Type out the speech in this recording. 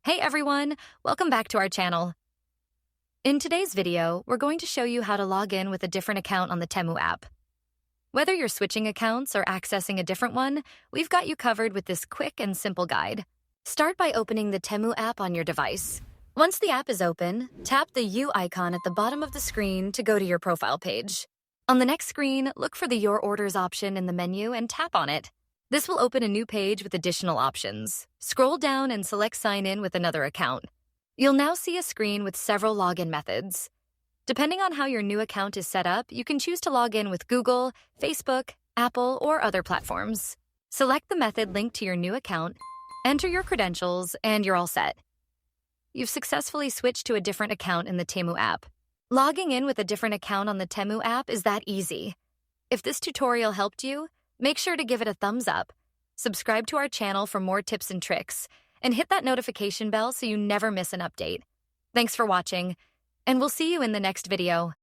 Hey everyone, welcome back to our channel. In today's video, we're going to show you how to log in with a different account on the Temu app. Whether you're switching accounts or accessing a different one, we've got you covered with this quick and simple guide. Start by opening the Temu app on your device. Once the app is open, tap the U icon at the bottom of the screen to go to your profile page. On the next screen, look for the Your Orders option in the menu and tap on it. This will open a new page with additional options. Scroll down and select Sign In with another account. You'll now see a screen with several login methods. Depending on how your new account is set up, you can choose to log in with Google, Facebook, Apple, or other platforms. Select the method linked to your new account, enter your credentials, and you're all set. You've successfully switched to a different account in the Temu app. Logging in with a different account on the Temu app is that easy. If this tutorial helped you, make sure to give it a thumbs up, subscribe to our channel for more tips and tricks, and hit that notification bell so you never miss an update. Thanks for watching, and we'll see you in the next video.